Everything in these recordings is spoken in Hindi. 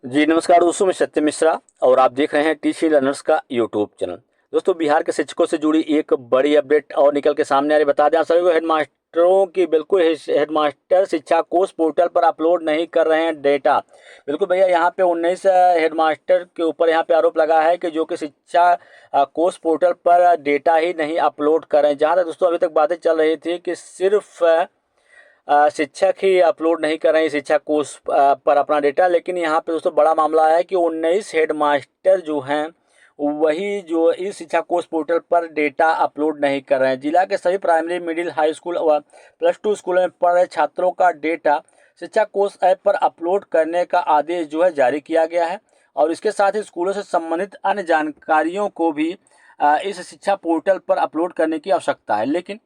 जी नमस्कार दोस्तों, मैं सत्य मिश्रा और आप देख रहे हैं टीसी लर्नर्स का यूट्यूब चैनल। दोस्तों, बिहार के शिक्षकों से जुड़ी एक बड़ी अपडेट और निकल के सामने आ रही। बता दें आप सभी को, हेडमास्टरों की बिल्कुल हेडमास्टर शिक्षा कोष पोर्टल पर अपलोड नहीं कर रहे हैं डेटा। बिल्कुल भैया, यहाँ पे 19 हेडमास्टर के ऊपर यहाँ पे आरोप लगा है कि जो कि शिक्षा कोष पोर्टल पर डेटा ही नहीं अपलोड कर रहे हैं। जहाँ तक दोस्तों अभी तक बातें चल रही थी कि सिर्फ शिक्षक ही अपलोड नहीं कर रहे हैं शिक्षा कोष पर अपना डेटा, लेकिन यहाँ पे दोस्तों बड़ा मामला है कि 19 हेडमास्टर जो हैं वही जो इस शिक्षा कोष पोर्टल पर डेटा अपलोड नहीं कर रहे हैं। जिला के सभी प्राइमरी, मिडिल, हाई स्कूल व +2 स्कूलों में पढ़ रहे छात्रों का डेटा शिक्षा कोष ऐप पर अपलोड करने का आदेश जो है जारी किया गया है और इसके साथ ही स्कूलों से संबंधित अन्य जानकारियों को भी इस शिक्षा पोर्टल पर अपलोड करने की आवश्यकता है। लेकिन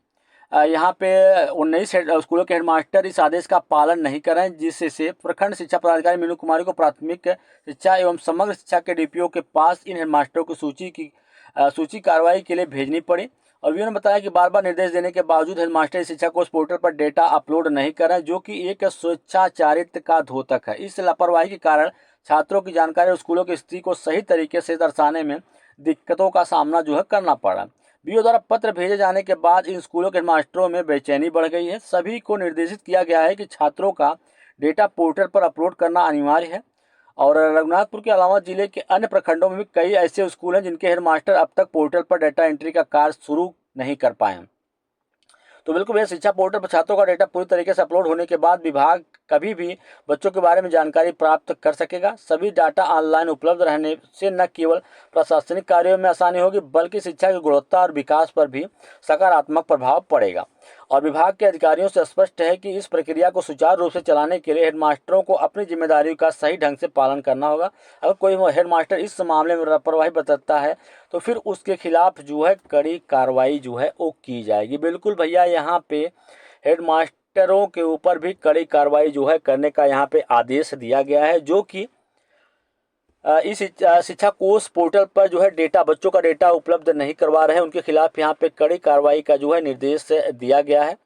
यहाँ पे 19 स्कूलों के हेडमास्टर इस आदेश का पालन नहीं कर रहे हैं, जिससे प्रखंड शिक्षा पदाधिकारी मीनू कुमारी को प्राथमिक शिक्षा एवं समग्र शिक्षा के डीपीओ के पास इन हेडमास्टरों की सूची कार्रवाई के लिए भेजनी पड़ी। और वीओ ने बताया कि बार बार निर्देश देने के बावजूद हेडमास्टर शिक्षा कोष पोर्टल पर डेटा अपलोड नहीं कर रहे हैं, जो कि एक स्वेच्छाचारित का द्योतक है। इस लापरवाही के कारण छात्रों की जानकारी और स्कूलों की स्थिति को सही तरीके से दर्शाने में दिक्कतों का सामना जो है करना पड़ा। बीओ द्वारा पत्र भेजे जाने के बाद इन स्कूलों के मास्टरों में बेचैनी बढ़ गई है। सभी को निर्देशित किया गया है कि छात्रों का डेटा पोर्टल पर अपलोड करना अनिवार्य है। और रघुनाथपुर के अलावा जिले के अन्य प्रखंडों में भी कई ऐसे स्कूल हैं जिनके हेडमास्टर अब तक पोर्टल पर डेटा एंट्री का कार्य शुरू नहीं कर पाए हैं। तो बिल्कुल भैया, शिक्षा पोर्टल पर छात्रों का डेटा पूरी तरीके से अपलोड होने के बाद विभाग कभी भी बच्चों के बारे में जानकारी प्राप्त कर सकेगा। सभी डाटा ऑनलाइन उपलब्ध रहने से न केवल प्रशासनिक कार्यों में आसानी होगी, बल्कि शिक्षा की गुणवत्ता और विकास पर भी सकारात्मक प्रभाव पड़ेगा। और विभाग के अधिकारियों से स्पष्ट है कि इस प्रक्रिया को सुचारू रूप से चलाने के लिए हेडमास्टरों को अपनी जिम्मेदारियों का सही ढंग से पालन करना होगा। अगर कोई हेडमास्टर इस मामले में लापरवाही बरतता है तो फिर उसके खिलाफ जो है कड़ी कार्रवाई जो है वो की जाएगी। बिल्कुल भैया, यहाँ पे हेडमास्टरों के ऊपर भी कड़ी कार्रवाई जो है करने का यहाँ पे आदेश दिया गया है, जो कि इस शिक्षा कोष पोर्टल पर जो है डेटा, बच्चों का डेटा उपलब्ध नहीं करवा रहे हैं, उनके खिलाफ यहाँ पे कड़ी कार्रवाई का जो है निर्देश दिया गया है।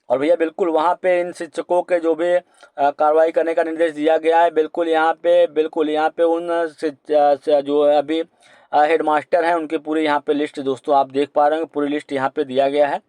और भैया बिल्कुल वहाँ पे इन शिक्षकों के जो भी कार्रवाई करने का निर्देश दिया गया है, बिल्कुल यहाँ पे उन जो अभी हेडमास्टर हैं उनकी पूरी यहाँ पे लिस्ट दोस्तों आप देख पा रहे हैं, पूरी लिस्ट यहाँ पे दिया गया है।